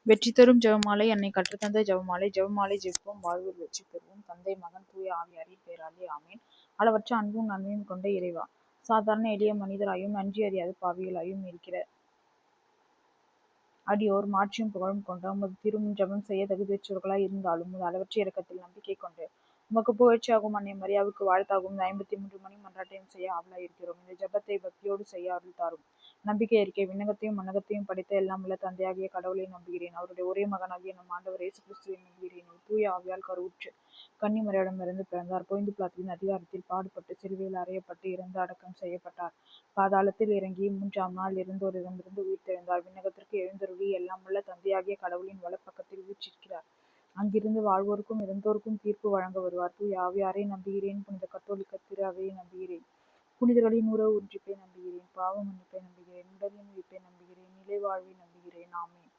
வெற்றி தரும் ஜெபமாலை. என்னை கற்றுத்தந்த ஜெபமாலை. ஜெபமாலை ஜெபிப்போம், வாழ்வில் வெற்றி பெறுவோம். தந்தை, மகன், தூய ஆவியாரின் பேராலே ஆமேன். அளவற்ற அன்பும் நன்மையும் கொண்ட இறைவா, சாதாரண எளிய மனிதராயும் நன்றி அறியாத பாவிகளாயும் இருக்கிற அடியோர் மாற்றியும் புகழும் கொண்ட உமது திருமுன் ஜெபம் செய்ய தகுதியற்றவர்களாய் இருந்தாலும் உமது அளவற்ற இரக்கத்தில் நம்பிக்கை கொண்டு உமக்கு புகழ்ச்சியாகும் அன்னை மரியாவுக்கு வாழ்த்தாகும் 53 மணி மன்றாட்டையும் செய்ய ஆவலாய் இருக்கிறோம். இந்த ஜெபத்தை பக்தியோடு செய்ய அருள் தாரும். நம்பிக்கை அறிக்கை. விண்ணகத்தையும் மன்னகத்தையும் படைத்த எல்லாம் உள்ள தந்தையாகிய கடவுளை நம்புகிறேன். அவருடைய ஒரே மகனாகிய நம் ஆண்டவர் இயேசு கிறிஸ்துவை நம்புகிறேன். தூய ஆவியால் கருவுற்று கன்னிமரியாவிடமிருந்து பிறந்தார். பொய்ந்து பிலாத்துவின் அதிகாரத்தில் பாடுபட்டு சிலுவையில் அறையப்பட்டு இறந்து அடக்கம் செய்யப்பட்டார். பாதாளத்தில் இறங்கி 3ஆம் நாள் இருந்தோரிடமிருந்து உயிர்த்தெழுந்தார். விண்ணகத்திற்கு எழுந்தருளி எல்லாம் உள்ள தந்தையாகிய கடவுளின் வலப்பக்கத்தில் வீற்றிருக்கிறார். அங்கிருந்து வாழ்வோருக்கும் இறந்தோருக்கும் தீர்ப்பு வழங்க வருவார். தூய ஆவியாரை நம்புகிறேன். புனித கத்தோலிக்க திரு அவையை நம்புகிறேன். புனிதர்களின் உறவு ஒன்றிப்பை நம்புகிறேன். பாவ மன்னிப்பை நம்புகிறேன். உடலின் உயிர்ப்பை நம்புகிறேன். நிலை வாழ்வை நம்புகிறேன். ஆமென்.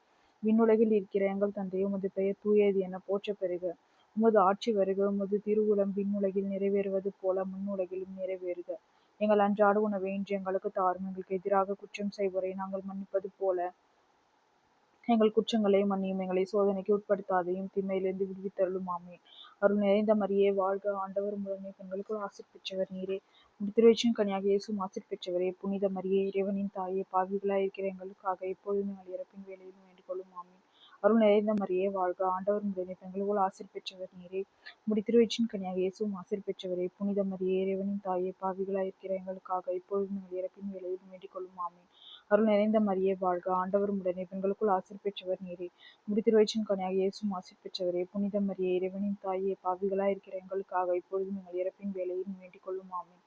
விண்ணுலகில் இருக்கிற எங்கள் தந்தையே, உமது பெயர் தூயது என போற்ற பெறுக. உமது ஆட்சி வருக. உமது திருவுளம் விண்ணுலகில் நிறைவேறுவது போல மண்ணுலகிலும் நிறைவேறுக. எங்கள் அன்றாட உணவை இன்று எங்களுக்கு தாரும். எங்களுக்கு எதிராக குற்றம் செய்வோரை நாங்கள் மன்னிப்பது போல எங்கள் குற்றங்களை மன்னியும். எங்களை சோதனைக்கு உட்படுத்தாதையும் தீமையிலிருந்து விடுவித்தருளும். ஆமென். அருள் நிறைந்த மரியே வாழ்க. ஆண்டவர் உடனே பெண்களுக்குள் ஆசீர் பெற்றவர் நீரே. திருவயிற்றின் கனியாக இயேசுவும் ஆசீர் பெற்றவரே. புனித மரியே, இறைவனின் தாயே, பாவிகளாய் இருக்கிற எங்களுக்காக இப்பொழுதும் எங்கள் இறப்பின் வேளையிலும் வேண்டிக் கொள்ளும். ஆமென். அருள் நிறைந்த மரியே வாழ்க. ஆண்டவர் உடனே பெண்களுக்குள் ஆசீர் பெற்றவர் நீரே. திருவயிற்றின் கனியாக இயேசுவும் ஆசீர் பெற்றவரே. புனித மரியே, இறைவனின் தாயே, பாவிகளாய் இருக்கிற எங்களுக்காக இப்பொழுதும் எங்கள் இறப்பின் வேளையிலும் வேண்டிக் கொள்ளும். ஆமென். அருள் நிறைந்த மரியே வாழ்க. ஆண்டவர் உடனே பெண்களுக்குள் ஆசீர் பெற்றவர் நீரே. திருவயிற்றின் கனியாக இயேசுவும் ஆசீர் பெற்றவரே. புனித மரியே, இறைவனின் தாயே, பாவிகளாய் இருக்கிற எங்களுக்காக இப்பொழுதும் எங்கள் இறப்பின் வேளையிலும் வேண்டிக் கொள்ளும். ஆமென்.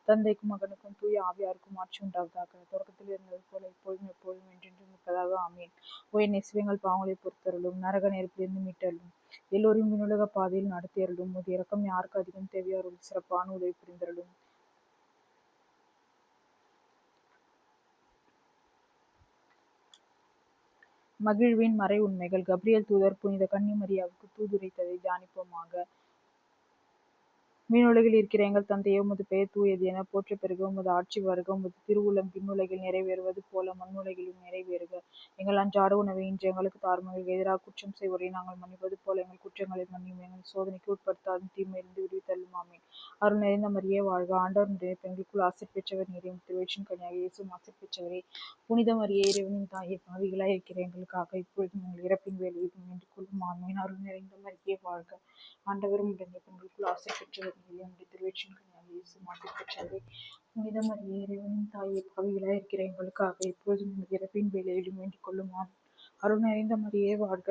தந்தைக்கும் மகனுக்கும் தூய ஆவியாருக்கும் ஆட்சி உண்டாவதாக. தொடக்கத்தில் இருந்தது போல இப்பொழுதும் எப்பொழுதும் என்றென்றும் இருப்பதாக. ஆமென். ஓ என் இயேசுவின் பாவங்களை பொறுத்தருளும், நரக நெருப்பிலிருந்து மீட்டருளும், எல்லோரையும் விண்ணுலக பாதையில் நடத்தியருளும். உமது இரக்கம் யாருக்கு அதிகம் தேவையோ அவர்களுக்கு சிறப்பான உதவி புரிந்தருளும். மகிழ்வின் மறை உண்மைகள். கப்ரியேல் தூதர் புனித கன்னிமரியாவுக்கு தூதுரைத்ததை தியானிப்போமாக. விண்ணுலகில் இருக்கிற எங்கள் தந்தையே, உமது பெயர் தூயது என போற்ற பெறுக. உமது ஆட்சி வருக. உமது திருவுளம் விண்ணுலகில் நிறைவேறுவது போல மண்ணுலகிலும் நிறைவேறுக. எங்கள் அன்றாட உணவை இன்று எங்களுக்கு தாரும். எங்களுக்கு எதிராக குற்றம் செய்வோரை நாங்கள் மன்னிப்பது போல எங்கள் குற்றங்களை மன்னியும். எங்கள் சோதனைக்கு உட்படுத்தாதும் தீமையிலிருந்து விடுவித்தருளும். ஆமென். அருள் நிறைந்த மரியே வாழ்க. ஆண்டவர் உடைய பெண்களுக்குள் ஆசீர் பெற்றவர் நீரே. திருவயிற்றின் கனியாக இயேசுவும் ஆசீர் பெற்றவரே. புனித மரியே, இறைவனின் தாயே, பாவிகளாய் இருக்கிற எங்களுக்காக இப்பொழுதும் எங்கள் இறப்பின் வேளையிலும் வேண்டிக் கொள்ளும். ஆமென். அருள் நிறைந்த மரியே வாழ்க. ஆண்டவரும் உடனே பெண்களுக்குள் ஆசீர் பெற்றவர் நீரே. திருவயிற்றின் கனியாக இயேசுவும் ஆசீர் பெற்றவரே. புனித மரியே, இறைவனின் தாயே, பாவிகளாய் இருக்கிற எங்களுக்காக இப்பொழுதும் எங்கள் இறப்பின் வேளையிலும் வேண்டிக் கொள்ளும். ஆமென். அருள் நிறைந்த மரியே வாழ்க.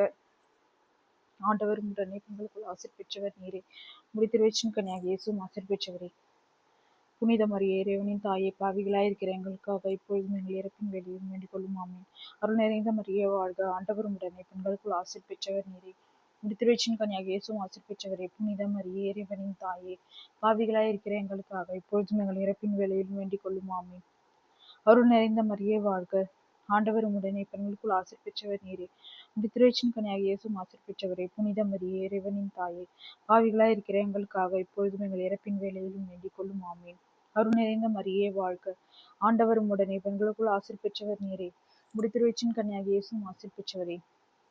ஆண்டவரும் உடனே பெண்களுக்குள் ஆசீர் பெற்றவர் நீரே. திருவயிற்றின் கனியாக இயேசுவும் ஆசீர் பெற்றவரே. புனித மரியே, இறைவனின் தாயே, பாவிகளாய் இருக்கிற எங்களுக்காக இப்பொழுதும் எங்கள் இறப்பின் வேளையிலும் வேண்டிக் கொள்ளும். ஆமென். அருள் நிறைந்த மரியே வாழ்க. ஆண்டவரும் உடனே பெண்களுக்குள் ஆசீர் பெற்றவர் நீரே. திருவயிற்றின் கனியாக இயேசுவும் ஆசீர் பெற்றவரே. புனித மரியே, இறைவனின் தாயே, பாவிகளாய் இருக்கிற எங்களுக்காக இப்பொழுதும் எங்கள் இறப்பின் வேளையிலும் வேண்டிக் கொள்ளும். ஆமென். அருள் நிறைந்த மரியே வாழ்க. ஆண்டவரும் உடனே பெண்களுக்குள் ஆசீர் பெற்றவர் நீரே. திருவயிற்றின் கனியாக இயேசுவும் ஆசீர் பெற்றவரே. புனித மரியே, இறைவனின் தாயே, பாவிகளாய் இருக்கிற எங்களுக்காக இப்பொழுதும் எங்கள் இறப்பின் வேளையிலும் வேண்டிக் கொள்ளும். ஆமென். அருள் நிறைந்த மரியே வாழ்க. ஆண்டவரும் உடனே பெண்களுக்குள் ஆசீர் பெற்றவர் நீரே. திருவயிற்றின் கனியாக இயேசுவும் ஆசீர் பெற்றவரே.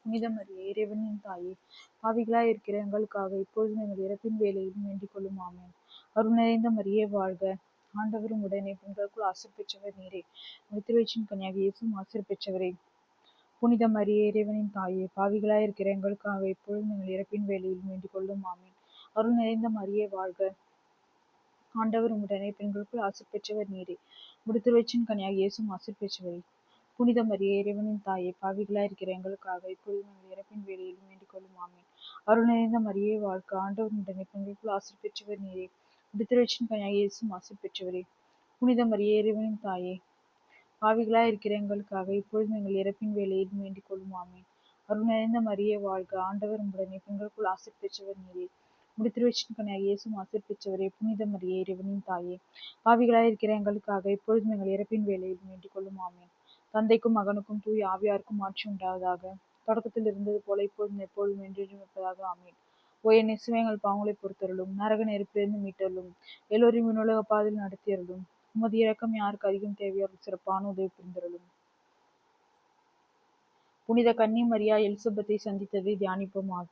புனித மரியே, இறைவனின் தாயே, பாவிகளாய் இருக்கிற எங்களுக்காக இப்பொழுதும் எங்கள் இறப்பின் வேளையிலும் வேண்டிக் கொள்ளும். ஆமென். அருள் நிறைந்த மரியே வாழ்க. ஆண்டவரும் உடனே பெண்களுக்குள் ஆசீர் பெற்றவர் நீரே. திருவயிற்றின் கனியாக இயேசுவும் ஆசீர் பெற்றவரே. புனித மரியே, இறைவனின் தாயே, பாவிகளாய் இருக்கிற எங்களுக்காக இப்பொழுதும் எங்கள் இறப்பின் வேளையிலும் வேண்டிக் கொள்ளும். ஆமென். அருள் நிறைந்த மரியே வாழ்க. ஆண்டவரும் உடனே பெண்களுக்குள் ஆசீர் பெற்றவர் நீரே. திருவயிற்றின் கனியாக இயேசுவும் ஆசீர் பெற்றவரே. புனித மரியே, இறைவனின் தாயே, பாவிகளாய் இருக்கிற எங்களுக்காக இப்பொழுதும் எங்கள் இறப்பின் வேளையிலும் வேண்டிக் கொள்ளும். ஆமென். அருள் நிறைந்த மரியே வாழ்க. ஆண்டவரும் உடனே பெண்களுக்குள் ஆசீர் பெற்றவர் நீரே. திருவயிற்றின் கனியாக இயேசுவும் ஆசீர் பெற்றவரே. புனித மரியே, இறைவனின் தாயே, பாவிகளாய் இருக்கிற எங்களுக்காக இப்பொழுதும் எங்கள் இறப்பின் வேளையிலும் வேண்டிக் கொள்ளும். ஆமென். அருள் நிறைந்த மரியே வாழ்க. ஆண்டவர் உடனே பெண்களுக்குள் ஆசீர் பெற்றவர் நீரே. திருவயிற்றின் கனியாக இயேசுவும் ஆசீர் பெற்றவரே. புனித மரியே, இறைவனின் தாயே, பாவிகளாய் இருக்கிற எங்களுக்காக இப்பொழுதும் எங்கள் இறப்பின் வேளையிலும் வேண்டிக் கொள்ளும். ஆமென். தந்தைக்கும் மகனுக்கும் தூய ஆவியாருக்கும் ஆட்சி உண்டாவதாக. தொடக்கத்தில் இருந்தது போல இப்பொழுதும் எப்பொழுதும் என்றென்றும் இருப்பதாக. ஆமென். ஓ என் இயேசுவே, எங்கள் பாவங்களை பொறுத்தருளும், நரக நெருப்பிலிருந்து மீட்டருளும், எல்லோரையும் விண்ணுலக பாதையில் நடத்தியருளும். உமது இரக்கம் யாருக்கு அதிகம் தேவையோ அவருக்கு சிறப்பான உதவி புரிந்தருளும். புனித கன்னி மரியா எலிசபெத்தை சந்தித்ததை தியானிப்போமாக.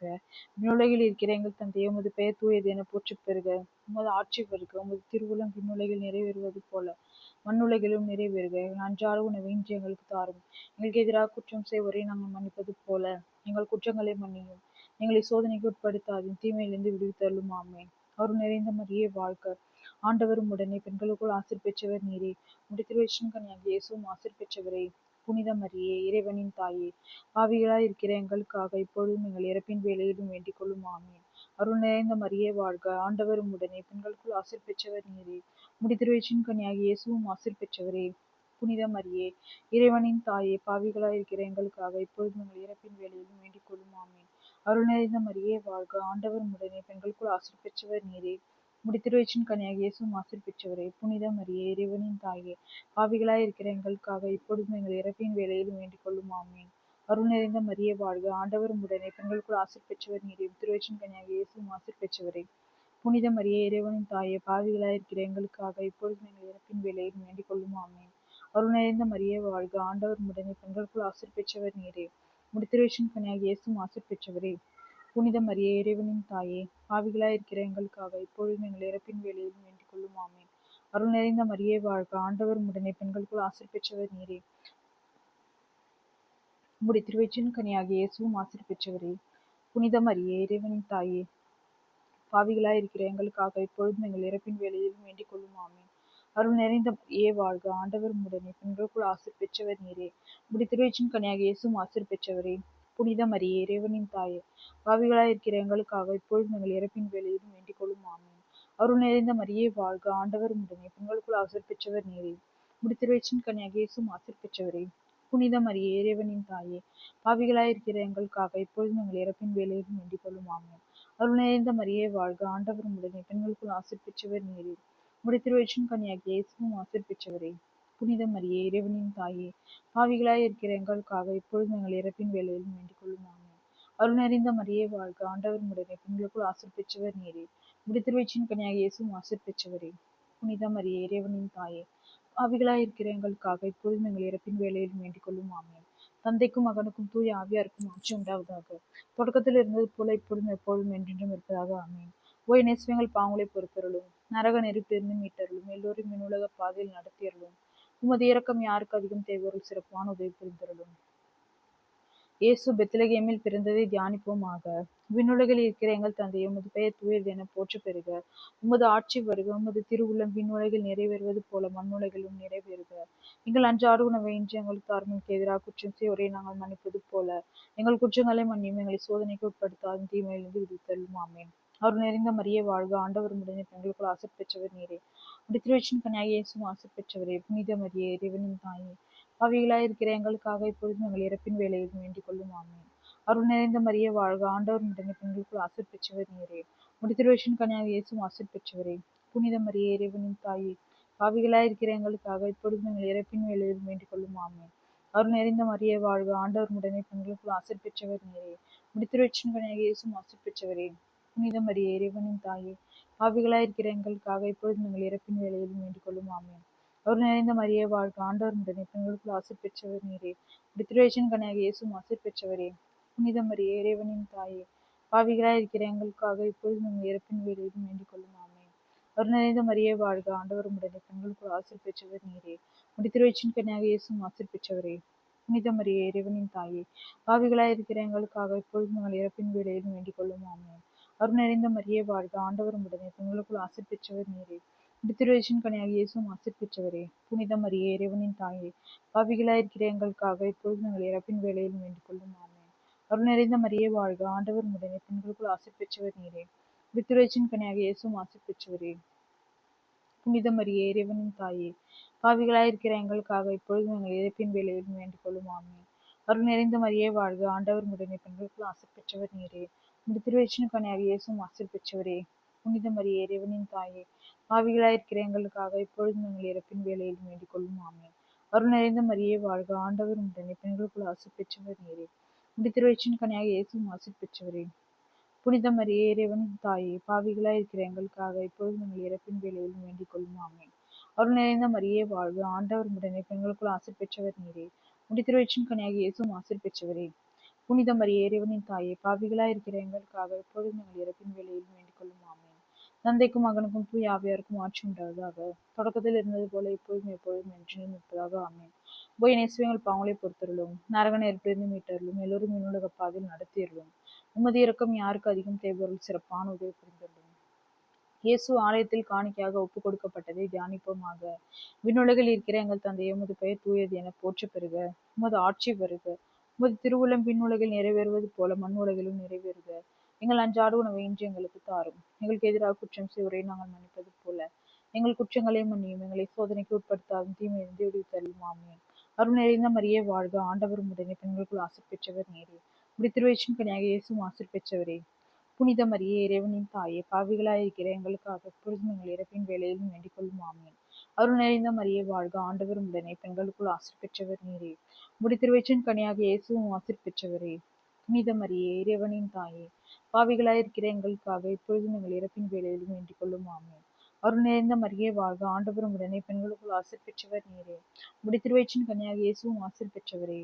விண்ணுலகில் இருக்கிற எங்கள் தந்தையே, உமது பெயர் தூயது என போற்றப் பெறுக. உமது ஆட்சி வருக. உமது திருவுளம் விண்ணுலகில் நிறைவேறுவது போல மண்ணுலகிலும் நிறைவேறுக. எங்கள் அன்றாட உணவை இன்று எங்களுக்கு தாரும். எங்களுக்கு எதிராக குற்றம் செய்வோரை நாங்கள் மன்னிப்பது போல எங்கள் குற்றங்களை மன்னியும். எங்களை சோதனைக்கு உட்படுத்தாதீர், தீமையிலிருந்து விடுவித்தருளும். ஆமென். அருள் நிறைந்த மரியே வாழ்க. ஆண்டவரும் உடனே பெண்களுக்குள் ஆசீர் பெற்றவர் நீரே. உம்முடைய திருவயிற்றின் கனியாகிய இயேசுவும் ஆசீர் பெற்றவரே. புனித மரியே, இறைவனின் தாயே, பாவிகளாய் இருக்கிற எங்களுக்காக இப்பொழுதும் எங்கள் இறப்பின் வேளையிலும் வேண்டிக் கொள்ளும். ஆமென். அருள் நிறைந்த மரியே வாழ்க. ஆண்டவரும் உடனே பெண்களுக்குள் ஆசீர் பெற்றவர் நீரே. உம்முடைய திருவயிற்றின் கனியாகிய இயேசுவும் ஆசீர் பெற்றவரே. புனித மரியே, இறைவனின் தாயே, பாவிகளாய் இருக்கிற எங்களுக்காக இப்பொழுதும் எங்கள் இறப்பின் வேளையிலும் வேண்டிக் கொள்ளும். ஆமென். அருள் நிறைந்த மரியே வாழ்க. ஆண்டவரும் உடனே பெண்களுக்குள் ஆசீர் பெற்றவர் நீரே. உம்முடைய திருவயிற்றின் கனியாகிய இயேசுவும் ஆசீர் பெற்றவரே. புனித மரியே, இறைவனின் தாயே, பாவிகளாய் இருக்கிற எங்களுக்காக இப்பொழுதும் எங்கள் இறப்பின் வேளையிலும் வேண்டிக் கொள்ளும். ஆமென். அருள் நிறைந்த மரியே வாழ்க. ஆண்டவரும் உடனே பெண்களுக்குள் ஆசீர் பெற்றவர் நீரே. திருவயிற்றின் கனியாகிய இயேசுவும் ஆசீர் பெற்றவரே. புனித மரியே, இறைவனின் தாயே, பாவிகளாய் இருக்கிற எங்களுக்காக இப்பொழுதும் எங்கள் இறப்பின் வேளையிலும் வேண்டிக் கொள்ளும். ஆமென். அருள் நிறைந்த மரியே வாழ்க. ஆண்டவர் உடனே பெண்களுக்குள் ஆசீர் பெற்றவர் நீரே. உம்முடைய திருவயிற்றின் கனியாகிய இயேசுவும் ஆசீர் பெற்றவரே. புனித மரியே, இறைவனின் தாயே, பாவிகளாய் இருக்கிற எங்களுக்காக இப்பொழுதும் எங்கள் இறப்பின் வேளையிலும் வேண்டிக் கொள்ளும். ஆமென். அருள் நிறைந்த மரியே வாழ்க. ஆண்டவர் உடனே பெண்களுக்குள் ஆசீர் பெற்றவர் நீரே. உம்முடைய திருவயிற்றின் கனியாகிய இயேசுவும் ஆசீர் பெற்றவரே. புனித மரியே, இறைவனின் தாயே, பாவிகளாய் இருக்கிற எங்களுக்காக இப்பொழுதும் எங்கள் இறப்பின் வேளையிலும் வேண்டிக் கொள்ளும். ஆமென். அருள் நிறைந்த மரியே வாழ்க. ஆண்டவர் உடனே பெண்களுக்குள் ஆசீர் பெற்றவர் நீரே. உம்முடைய திருவயிற்றின் கனியாகிய இயேசுவும் ஆசீர் பெற்றவரே. புனித மரியே, இறைவனின் தாயே, பாவிகளாய் இருக்கிற எங்களுக்காக இப்பொழுதும் எங்கள் இறப்பின் வேளையிலும் வேண்டிக் கொள்ளும். ஆமென். அருள் நிறைந்த மரியே வாழ்க. ஆண்டவர் உடனே பெண்களுக்குள் ஆசீர் பெற்றவர் நீரே. உம்முடைய திருவயிற்றின் கனியாகிய இயேசுவும் ஆசீர் பெற்றவரே. புனித மரியே, இறைவனின் தாயே, பாவிகளாய் இருக்கிற எங்களுக்காக இப்பொழுதும் எங்கள் இறப்பின் வேளையிலும் வேண்டிக் கொள்ளும். ஆமென். அருள் நிறைந்த மரியே வாழ்க. ஆண்டவர் உடனே பெண்களுக்குள் ஆசீர் பெற்றவர் நீரே. உம்முடைய திருவயிற்றின் கனியாகிய இயேசுவும் ஆசீர் பெற்றவரே. புனித மரியே, இறைவனின் தாயே, பாவிகளாய் இருக்கிற எங்களுக்காக இப்பொழுதும் எங்கள் இறப்பின் வேளையிலும் வேண்டிக் கொள்ளும். ஆமென். அருள் நிறைந்த மரியே வாழ்க. ஆண்டவர் உடனே பெண்களுக்குள் ஆசீர் பெற்றவர் நீரே. உம்முடைய திருவயிற்றின் கனியாகிய இயேசுவும் ஆசீர் பெற்றவரே. புனித மரியே, இறைவனின் தாயே, பாவிகளாய் இருக்கிற எங்களுக்காக இப்பொழுதும் எங்கள் இறப்பின் வேளையிலும் வேண்டிக் கொள்ளும். ஆமென். தந்தைக்கும் மகனுக்கும் தூய ஆவியாருக்கும் ஆட்சி உண்டாவதாக. தொடக்கத்தில் இருந்தது போல இப்பொழுதும் எப்பொழுதும் என்றென்றும் இருப்பதாக. ஆமென். ஓய் நேசுவங்கள் பாவங்களை பொறுத்தருளும். நரக நெருப்பிலிருந்து மீட்டருளும். எல்லோரும் விண்ணுலக பாதையில் நடத்தியருளும். உமது இரக்கம் யாருக்கு அதிகம் தேவையோ சிறப்பான உதவி புரிந்தருளும். இயேசு பெத்லகேமில் பிறந்ததை தியானிப்போமாக. விண்ணுலகில் இருக்கிற எங்கள் தந்தையே, உமது பெயர் தூயது என போற்றப் பெறுக. உமது ஆட்சி வருக. உமது திருவுளம் விண்ணுலகில் நிறைவேறுவது போல மண்ணுலகிலும் நிறைவேறுக. எங்கள் அன்றாட உணவை இன்று எங்களுக்கு தாரும். எங்களுக்கு எதிராக குற்றம் செய்வோரை நாங்கள் மன்னிப்பது போல எங்கள் குற்றங்களை மன்னியும். எங்களை சோதனைக்கு உட்படுத்தாது, தீமையிலிருந்து விடுவித்தருளும். ஆமென். அருள் நிறைந்த மரியே வாழ்க. ஆண்டவர் உடனே பெண்களுக்குள் ஆசீர் பெற்றவர் நீரே. உம்முடைய திருவயிற்றின் கனியாகிய இயேசுவும் ஆசீர் பெற்றவரே. புனித மரியே, இறைவனின் தாயே, பாவிகளாய் இருக்கிற எங்களுக்காக இப்பொழுதும் எங்கள் இறப்பின் வேளையிலும் வேண்டிக் கொள்ளும். ஆமென். அருள் நிறைந்த மரியே வாழ்க. ஆண்டவர் உடனே பெண்களுக்குள் ஆசீர் பெற்றவர் நீரே. உம்முடைய திருவயிற்றின் கனியாகிய இயேசுவும் ஆசீர் பெற்றவரே. புனித மரியே, இறைவனின் தாயே, பாவிகளாய் இருக்கிற எங்களுக்காக இப்பொழுதும் எங்கள் இறப்பின் வேளையிலும் வேண்டிக் கொள்ளும். ஆமென். அருள் நிறைந்த மரியே வாழ்க. ஆண்டவர் உடனே பெண்களுக்குள் ஆசீர் பெற்றவர் நீரே. உம்முடைய திருவயிற்றின் கனியாகிய இயேசுவும் ஆசீர் பெற்றவரே. புனித மரியே, இறைவனின் தாயே, பாவிகளாய் இருக்கிற எங்களுக்காக இப்பொழுதும் எங்கள் இறப்பின் வேளையிலும் வேண்டிக் கொள்ளும். ஆமென். அருள் நிறைந்த மரியே வாழ்க. ஆண்டவர் உடனே பெண்களுக்குள் ஆசீர் பெற்றவர் நீரே. உம்முடைய திருவயிற்றின் கனியாகிய இயேசுவும் ஆசீர் பெற்றவரே. புனித மரியே, இறைவனின் தாயே, பாவிகளாய் இருக்கிற எங்களுக்காக இப்பொழுதும் எங்கள் இறப்பின் வேளையிலும் வேண்டிக் கொள்ளும். ஆமென். அருள் நிறைந்த மரியே வாழ்க. ஆண்டவர் உடனே பெண்களுக்குள் ஆசீர் பெற்றவர் நீரே. உம்முடைய திருவயிற்றின் கனியாகிய இயேசுவும் ஆசீர் பெற்றவரே. புனித மரியே, இறைவனின் தாயே, பாவிகளாய் இருக்கிற எங்களுக்காக இப்பொழுதும் எங்கள் இறப்பின் வேளையிலும் வேண்டிக் கொள்ளும். ஆமென். அருள் நிறைந்த மரியே வாழ்க. ஆண்டவர் உடனே பெண்களுக்குள் ஆசீர் பெற்றவர் நீரே. திருவயிற்றின் கனியாகிய இயேசுவும் ஆசீர் பெற்றவரே. புனித மரியே, இறைவனின் தாயே, பாவிகளாய் இருக்கிற எங்களுக்காக இப்பொழுதும் எங்கள் இறப்பின் வேளையிலும் வேண்டிக் கொள்ளும். ஆமென். அருள் நிறைந்த மரியே வாழ்க. ஆண்டவர் உடனே பெண்களுக்குள் ஆசீர் பெற்றவர் நீரே. திருவயிற்றின் கனியாகிய இயேசுவும் ஆசீர் பெற்றவரே. புனித மரியே, இறைவனின் தாயே, பாவிகளாய் இருக்கிற எங்களுக்காக இப்பொழுதும் எங்கள் இறப்பின் வேளையிலும் வேண்டிக் கொள்ளும். ஆமென். அருள் நிறைந்த மரியே வாழ்க. ஆண்டவர் உடனே பெண்களுக்குள் ஆசீர் பெற்றவர் நீரே. திருவயிற்றின் கனியாகிய இயேசுவும் ஆசீர் பெற்றவரே. புனித மரியே, இறைவனின் தாயே, பாவிகளாய் இருக்கிற எங்களுக்காக இப்பொழுதும் எங்கள் இறப்பின் வேளையிலும் வேண்டிக் கொள்ளும். ஆமென். அருள் நிறைந்த மரியே வாழ்க. ஆண்டவர் உடனே பெண்களுக்குள் ஆசீர் பெற்றவர் நீரே. திருவயிற்றின் கனியாகிய இயேசுவும் ஆசீர் பெற்றவரே. புனித மரியே, இறைவனின் தாயே, பாவிகளாய் இருக்கிற எங்களுக்காக இப்பொழுதும் எங்கள் இறப்பின் வேளையிலும் வேண்டிக் கொள்ளும். ஆமென். அருள் நிறைந்த மரியே வாழ்க. ஆண்டவர் உடனே பெண்களுக்குள் ஆசீர் பெற்றவர் நீரே. முடித்திருவயிற்றின் கனியாகிய இயேசுவும் ஆசீர் பெற்றவரே. புனித மரியே இறைவனின் தாயே, பாவிகளாய் இருக்கிற எங்களுக்காக எப்பொழுதும் எங்கள் இறப்பின் வேளையிலும் வேண்டிக் கொள்ளும். ஆமென். தந்தைக்கும் மகனுக்கும் தூய ஆவியாருக்கும் ஆட்சி உண்டாவதாக. தொடக்கத்தில் இருந்தது போல இப்பொழுதும் எப்பொழுதும் என்றும் இருப்பதாக. ஆமென். போய் நேசுவைகள் பாவங்களை பொறுத்தருளும், நரக நெருப்பிலிருந்து மீட்டருளும், எல்லோரும் விண்ணுலக பாதையில் நடத்தியருளும். உமது இரக்கம் யாருக்கு அதிகம் தேவையொருள் சிறப்பான உதவி புரிந்துள்ளோம். இயேசு ஆலயத்தில் காணிக்கையாக ஒப்புக் கொடுக்கப்பட்டதை தியானிப்போமாக. விண்ணுலகில் இருக்கிற எங்கள் தந்தையே, உமது பெயர் தூயது என போற்றப் பெறுக. உமது ஆட்சி வருக. உமது திருவுளம் விண்ணுலகில் நிறைவேறுவது போல மண் உலகிலும் நிறைவேறுக. எங்கள் அன்றாட உணவை இன்று எங்களுக்கு தாரும். எங்களுக்கு எதிராக குற்றம் செய்வோரை நாங்கள் மன்னிப்பது போல எங்கள் குற்றங்களை மன்னியும். எங்களை சோதனைக்கு உட்படுத்தாதும் தீமையிலிருந்து விடுவித்தருளும். ஆமென். அருள் நிறைந்த மரியே வாழ்க. ஆண்டவர் உம்முடனே, பெண்களுக்குள் ஆசீர் பெற்றவர் நீரே. உம்முடைய திருவயிற்றின் கனியாகிய இயேசுவும் ஆசீர் பெற்றவரே. புனித மரியே இறைவனின் தாயே, பாவிகளாய் இருக்கிற எங்களுக்காக எப்பொழுதும் எங்கள் இறப்பின் வேளையிலும் வேண்டிக் கொள்ளும். ஆமென். அருள் நிறைந்த மரியே வாழ்க. ஆண்டவர் உம்முடனே, பெண்களுக்குள் ஆசீர் பெற்றவர் நீரே. உம்முடைய திருவயிற்றின் கனியாகிய இயேசுவும் ஆசீர் பெற்றவரே. புனித மரியே இறைவனின் தாயே, பாவிகளாய் இருக்கிற எங்களுக்காக எப்பொழுதும் எங்கள் இறப்பின் வேளையிலும் வேண்டிக் கொள்ளும். ஆமென். அருள் நிறைந்த மரியே வாழ்க. ஆண்டவர் உம்முடனே, பெண்களுக்குள் ஆசீர் பெற்றவர் நீரே. உம்முடைய திருவயிற்றின் கனியாகிய இயேசுவும் ஆசீர் பெற்றவரே.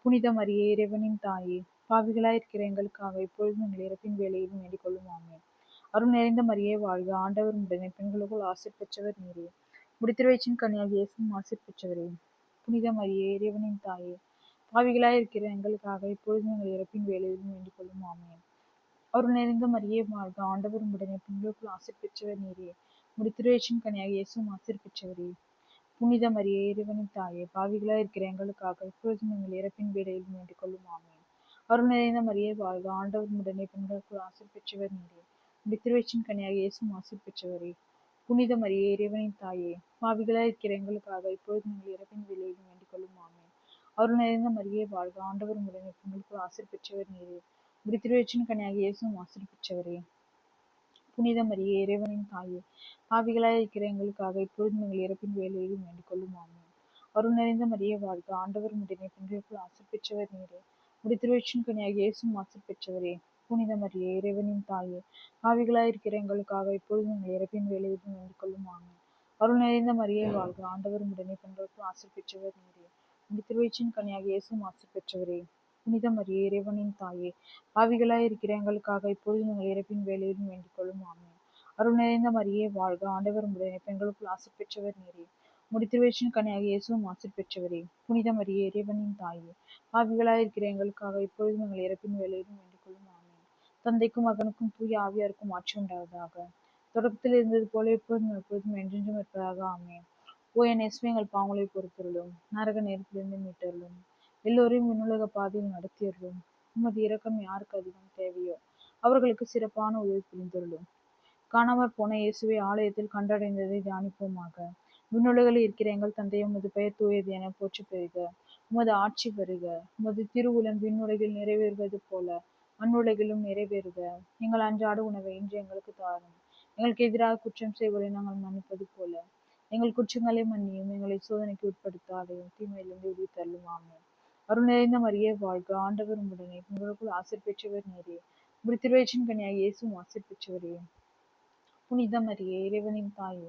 புனித மரியே இறைவனின் தாயே, பாவிகளாய் இருக்கிற எங்களுக்காக இப்பொழுதும் எங்கள் இறப்பின் வேளையிலும் வேண்டிக் கொள்ளும். ஆமென். அருள் நிறைந்த மரியே வாழ்க. ஆண்டவர் உம்முடனே, பெண்களுக்குள் ஆசீர் பெற்றவர் நீரே. உம்முடைய திருவயிற்றின் கனியாகிய இயேசுவும் ஆசீர் பெற்றவரே. புனித மரியே இறைவனின் தாயே, பாவிகளாய் இருக்கிற எங்களுக்காக இப்பொழுதும் எங்கள் இறப்பின் வேளையிலும் வேண்டிக் கொள்ளும். ஆமென். அருள் நிறைந்த மரியே வாழ்க. ஆண்டவர் உம்முடனே, பெண்களுக்குள் ஆசீர் பெற்றவர் நீரே. உம்முடைய திருவயிற்றின் கனியாகிய இயேசுவும் ஆசீர் பெற்றவரே. புனித மரியே இறைவனின் தாயே, பாவிகளாய் இருக்கிற எங்களுக்காக இப்பொழுதும் எங்கள் இறப்பின் வேளையிலும் வேண்டிக் கொள்ளும். ஆமென். அருள் நிறைந்த மரியே வாழ்க. ஆண்டவர் உம்முடனே, பெண்களுக்குள் ஆசீர் பெற்றவர் நீரே. உம்முடைய திருவயிற்றின் கனியாகிய இயேசுவும் ஆசீர் பெற்றவரே. புனித மரியே இறைவனின் தாயே, பாவிகளாய் இருக்கிற எங்களுக்காக இப்பொழுதும் எங்கள் இறப்பின் வேளையிலும் வேண்டிக் கொள்ளும். ஆமென். அருள் நிறைந்த மரியே வாழ்க. ஆண்டவர் உம்முடனே, பெண்களுக்குள் ஆசீர் பெற்றவர் நீரே. உம்முடைய திருவயிற்றின் கனியாகிய இயேசுவும் ஆசீர் பெற்றவரே. புனித மரியே இறைவனின் தாயே, பாவிகளாய் இருக்கிற எங்களுக்காக இப்பொழுதும் எங்கள் இறப்பின் வேளையிலும் வேண்டிக் கொள்ளும். ஆமென். அருள் நிறைந்த மரியே வாழ்க. ஆண்டவர் உம்முடனே, பெண்களுக்குள் ஆசீர் பெற்றவர் நீரே. உம்முடைய திருவயிற்றின் கனியாகிய இயேசுவும் ஆசீர் பெற்றவரே. புனித மரியே இறைவனின் தாயே, பாவிகளாய் இருக்கிற எங்களுக்காக இப்பொழுதும் எங்கள் இறப்பின் வேளையிலும் வேண்டிக் கொள்ளும். ஆமென். அருள் நிறைந்த மரியே வாழ்க. ஆண்டவர் உம்முடனே, பெண்களுக்குள் ஆசீர் பெற்றவர் நீரே. உம்முடைய திருவயிற்றின் கனியாகிய இயேசுவும் ஆசீர் பெற்றவரே. புனித மரியே இறைவனின் தாயே, பாவிகளாய் இருக்கிற எங்களுக்காக இப்பொழுதும் எங்கள் இறப்பின் வேளையிலும் வேண்டிக் கொள்ளும். ஆமென். அருள் நிறைந்த மரியே வாழ்க. ஆண்டவர் உம்முடனே, பெண்களுக்குள் ஆசீர் பெற்றவர் நீரே. உம்முடைய திருவயிற்றின் கனியாகிய இயேசுவும் ஆசீர் பெற்றவரே. புனித மரியே இறைவனின் தாயே, பாவிகளாய் இருக்கிற எங்களுக்காக இப்பொழுதும் எங்கள் இறப்பின் வேளையிலும் வேண்டிக் கொள்ளும். ஆமென். தந்தைக்கும் மகனுக்கும் தூய ஆவியாருக்கும் ஆட்சி உண்டாவதாக. தொடக்கத்தில் இருந்தது போல எப்பொழுதும் எப்பொழுதும் என்றென்றும் இருப்பதாக. ஆமென். ஓ என் இயேசுவே, எங்கள் பாவங்களை பொறுத்தருளும், நரக நெருப்பிலிருந்து மீட்டருளும், எல்லோரையும் விண்ணுலக பாதையில் நடத்தியருளும். உமது இரக்கம் யாருக்கு அதிகம் தேவையோ அவர்களுக்கு சிறப்பான உதவி புரிந்தருளும். காணாமற் போன இயேசுவை ஆலயத்தில் கண்டடைந்ததை தியானிப்போமாக. விண்ணுலகில் இருக்கிற எங்கள் தந்தையே, உமது பெயர் தூயது என போற்றப் பெறுக. உமது ஆட்சி வருக. உமது திருவுளம் விண்ணுலகில் நிறைவேறுவது போல மண்ணுலகிலும் நிறைவேறுக. எங்கள் அன்றாட உணவை இன்று எங்களுக்கு தாரும். எங்களுக்கு எதிராக குற்றம் செய்வோரை நாங்கள் மன்னிப்பது போல எங்கள் குற்றங்களை மன்னியும். எங்களை சோதனைக்கு உட்படுத்தாதையும் தீமையிலிருந்து விடுவித்தருளும். ஆமென். அருள் நிறைந்த மரியே வாழ்க. ஆண்டவர் உம்முடனே, பெண்களுக்குள் ஆசீர் பெற்றவர் நீரே. உம்முடைய திருவயிற்றின் கனியாகிய இயேசுவும் ஆசீர் பெற்றவரே. புனித மரியே இறைவனின் தாயே,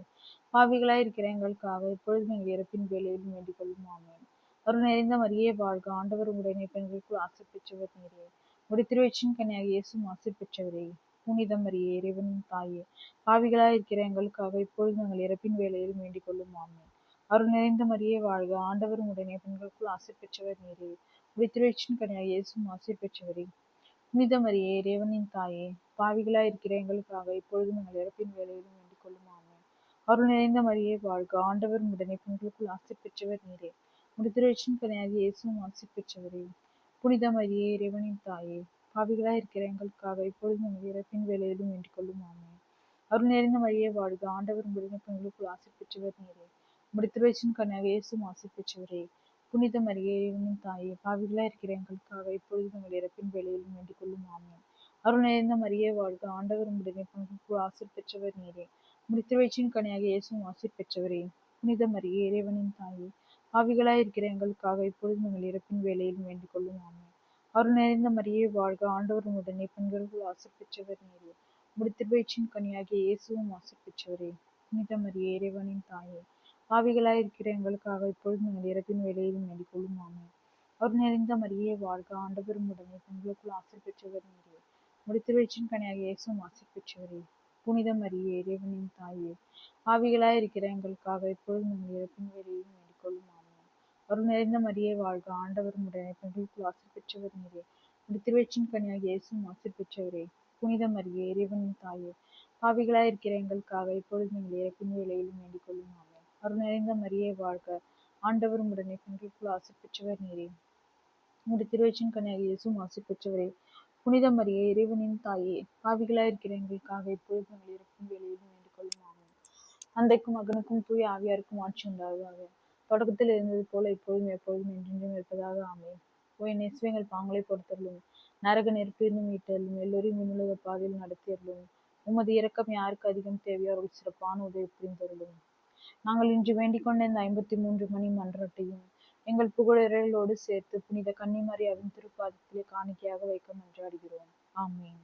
பாவிகளாய் இருக்கிற எங்களுக்காக இப்பொழுதும் எங்கள் இறப்பின் வேளையிலும் வேண்டிக் கொள்ளும். ஆமென். அருள் நிறைந்த மரியே வாழ்க. ஆண்டவர் உம்முடனே, பெண்களுக்குள் ஆசீர் பெற்றவர் நீரே. உம்முடைய திருவயிற்றின் கனியாகிய இயேசுவும் ஆசீர் பெற்றவரே. புனித மரியே இறைவனின் தாயே, பாவிகளாய் இருக்கிற எங்களுக்காக இப்பொழுதும் எங்கள் இறப்பின் வேளையிலும் வேண்டிக் கொள்ளும். ஆமென். அருள் நிறைந்த மரியே வாழ்க. ஆண்டவர் உம்முடனே, பெண்களுக்குள் ஆசீர் பெற்றவர் நீரே. உம்முடைய திருவயிற்றின் கனியாகிய இயேசுவும் ஆசீர் பெற்றவரே. புனித மரியே இறைவனின் தாயே, பாவிகளாய் இருக்கிற எங்களுக்காக இப்பொழுதும் எங்கள் இறப்பின் வேளையிலும் வேண்டிக் கொள்ளும். ஆமென். அருள் நிறைந்த மரியே வாழ்க. ஆண்டவர் உம்முடனே, பெண்களுக்குள் ஆசீர் பெற்றவர் நீரே. உம்முடைய திருவயிற்றின் கனியாகிய இயேசுவும் ஆசீர் பெற்றவரே. புனித மரியே இறைவனின் தாயே, பாவிகளாய் இருக்கிற எங்களுக்காக இப்பொழுதும் எங்கள் இறப்பின் வேளையிலும் வேண்டிக் கொள்ளும். ஆமென். அருள் நிறைந்த மரியே வாழ்க. ஆண்டவர் உம்முடனே, பெண்களுக்குள் ஆசீர் பெற்றவர் நீரே. உம்முடைய திருவயிற்றின் கனியாகிய இயேசுவும் ஆசீர் பெற்றவரே. புனித மரியே இறைவனின் தாயே, பாவிகளாய் இருக்கிற எங்களுக்காக இப்பொழுதும் எங்கள் இறப்பின் வேளையிலும் வேண்டிக் கொள்ளும். ஆமென். அருள் நிறைந்த மரியே வாழ்க. ஆண்டவர் உம்முடனே, பெண்களுக்குள் ஆசீர் பெற்றவர் நீரே. உம்முடைய திருவயிற்றின் கனியாகிய இயேசுவும் ஆசீர் பெற்றவரே. புனித மரியே இறைவனின் தாயே, பாவிகளாய் இருக்கிற எங்களுக்காக இப்பொழுதும் எங்கள் இறப்பின் வேளையிலும் வேண்டிக் கொள்ளும். ஆமென். அருள் நிறைந்த மரியே வாழ்க. ஆண்டவர் உம்முடனே, பெண்களுக்குள் ஆசீர் பெற்றவர் நீரே. உம்முடைய திருவயிற்றின் கனியாகிய இயேசுவும் ஆசீர் பெற்றவரே. புனித மரியே இறைவனின் தாயே, பாவிகளாய் இருக்கிற எங்களுக்காக இப்பொழுதும் எங்கள் இறப்பின் வேளையிலும் வேண்டிக் கொள்ளும். ஆமென். அவர் நிறைந்த மரியே வாழ்க, ஆண்டவர் உடனே பெண்களுக்குள் ஆசீர் பெற்றவர் நீரே. உம்முடைய திருவயிற்றின் கனியாகிய இயேசுவும் ஆசீர் பெற்றவரே. புனித மரியே, இறைவனின் தாயே, பாவிகளாய் இருக்கிற எங்களுக்காக இப்பொழுதும் எங்கள் இறப்பின் வேளையிலும் வேண்டிக் கொள்ளும். ஆமென். அருள் நிறைந்த மரியே வாழ்க, ஆண்டவர் உடனே பெண்களுக்குள் ஆசீர் பெற்றவர் நீரே. உம்முடைய திருவயிற்றின் கனியாகிய இயேசுவும் ஆசீர் பெற்றவரே. புனித மரியே, இறைவனின் தாயே, பாவிகளாய் இருக்கிற எங்களுக்காக இப்பொழுதும் எங்கள் இறப்பின் வேளையிலும் வேண்டிக் கொள்ளும். ஆமென். அருள் நிறைந்த மரியே வாழ்க, ஆண்டவர் உடனே பெண்களுக்குள் ஆசீர் பெற்றவர் நீரே. உம்முடைய திருவயிற்றின் கனியாகிய இயேசுவும் ஆசீர் பெற்றவரே. புனித மரியே, இறைவனின் தாயே, பாவிகளாய் இருக்கிற எங்களுக்காக இப்பொழுது எங்கள் இறப்பின் வேளையிலும் வேண்டிக் கொள்ளும். ஆமென். தந்தைக்கும் மகனுக்கும் தூய ஆவியாருக்கும் ஆட்சி உண்டாவதாக. தொடக்கத்தில் இருந்தது போல இப்பொழுதும் எப்பொழுதும் என்றென்றும் இருப்பதாக. ஆமென். ஓ என் இயேசுவே, எங்கள் பாவங்களை பொறுத்தருளும், நரக நெருப்பிலிருந்து மீட்டருளும், எல்லோரையும் விண்ணுலக பாதையில் நடத்தியருளும். உமது இரக்கம் யாருக்கு அதிகம் தேவையோ அவர்கள் சிறப்பான உதவி புரிந்தருளும். நாங்கள் இன்று வேண்டிக் கொண்ட இந்த 53 மணி மன்றாட்டையும் எங்கள் புகழுரைகளோடு சேர்த்து புனித கன்னிமரியாவின் திருப்பாதத்திலே காணிக்கையாக வைக்க மன்றாடுகிறோம். ஆமென்.